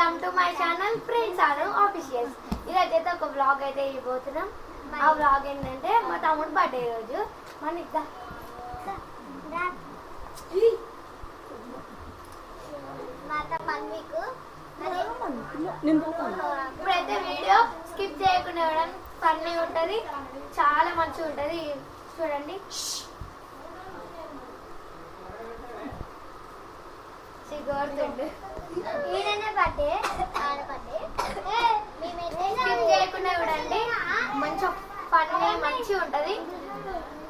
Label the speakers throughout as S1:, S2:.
S1: Welcome to my channel friends ఆను officials. ఈరోజైతే ఒక వ్లాగ్ అయితే ఇవ్వబోతున్నాం. ఆ వ్లాగ్ ఏంటంటే మా తమ్ముడు బర్త్డే రోజు. మన ఇప్పుడైతే వీడియో స్కిప్ చేయకుండా ఫన్నీ ఉంటుంది, చాలా మంచిగా ఉంటుంది. చూడండి. చేయకుండా చూడండి, మంచిగా ఫన్నీ మంచిగా ఉంటుంది.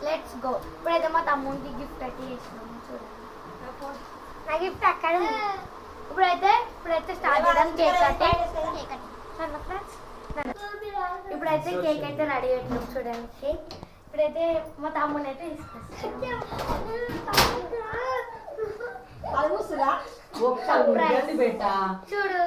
S1: Let's go. ఇప్పుడైతే మా తమ్ముడికి గిఫ్ట్ అయితే చేసినాము. చూడండి నా గిఫ్ట్ అక్కడ. ఇప్పుడైతే స్టార్ట్ చేద్దాం. కేక్ ఇప్పుడైతే కేక్ అయితే రెడీ పెట్టినాం. చూడండి కేక్. ఇప్పుడైతే మా తమ్ముడిని అయితే తీసుకొస్తాం. చూడు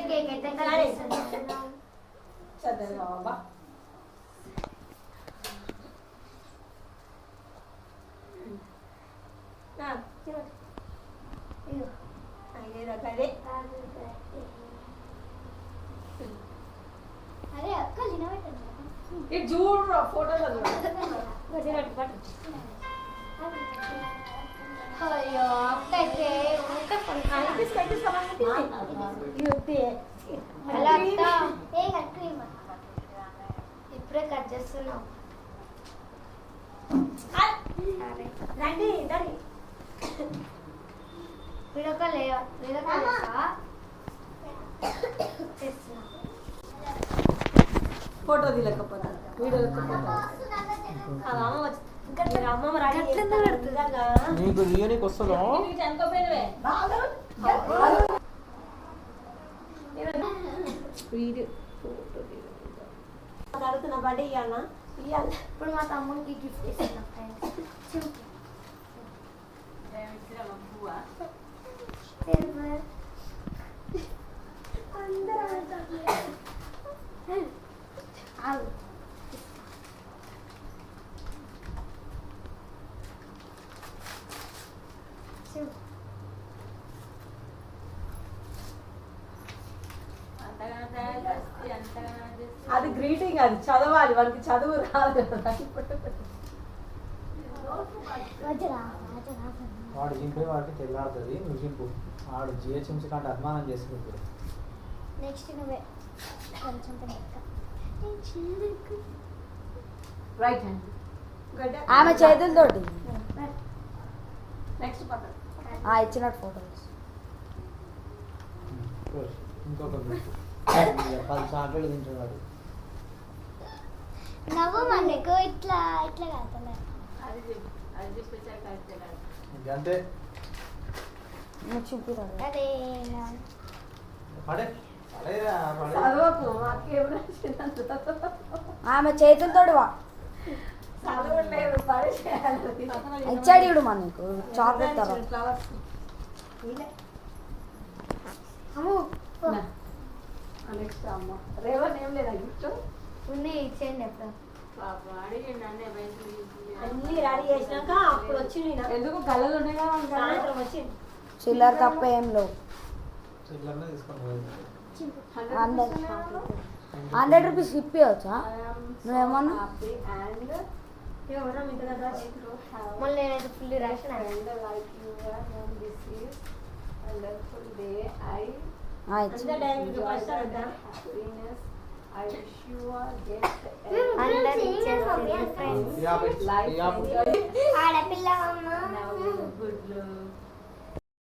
S1: కేక్ అయితే అరే అక్క చూడు ఫోటో అయ్యో అక్కయితే ఇప్పుడే కట్ చేస్తున్నావు. వీడియో కాల్
S2: ఫోటో తీయలేకపోతా, వీడియో
S3: నీకు దిగనీకి వస్తుందా?
S2: అడుగుతున్నా బర్త్డే ఇవ్వాలా? ఇవ్వాలి.
S1: ఇప్పుడు మా తమ్ముడికి గిఫ్ట్ ఇస్తున్నాం.
S2: అది గ్రీటింగ్, అది చదవాలి, వాడికి చదువు రాదు.
S3: వాడు చింపే వాడికి తెల్లాడుతుంది. నువ్వు చింపు. వాడు జిహెచ్ఎంసీ కంటే అభిమానం చేసుకుంటాడు.
S1: నెక్స్ట్ నువ్వే కొంచెం
S2: రైట్ హ్యాండ్
S4: ఆమె చేతులతోటి
S2: నెక్స్ట్ పక్కన
S4: ఇచ్చినట్టు ఫోటో
S3: ఇంకొక 10 చాక్లెట్లు తింటున్నాడు.
S1: నవ్వు మనకు ఇట్లా ఇట్లా కాదు.
S3: అంతే
S4: చూపిరాడు.
S1: అదే
S4: ఆమె చేతులతోటి ఇచ్చాడు ఇడు మన నీకు చాక్లెట్ తర్వాత.
S2: నెక్స్ట్ అమ్మ రేవన్ ఏం లేదా గిఫ్ట్
S1: ఉన్నాయి, ఇచ్చేయండి. ఎప్పుడు
S2: అన్ని రెడీ చేసినాక అప్పుడు వచ్చింది. ఎందుకు గల్లలు ఉన్నాయి కదా, వచ్చింది.
S4: చిల్లర తప్ప ఏం లేవు. 100 రూపీస్ ఇప్పించవచ్చా? నువ్వేమన్నా
S1: మళ్ళీ నేనైతే ఫుల్ రాసిన. ఆడపిల్ల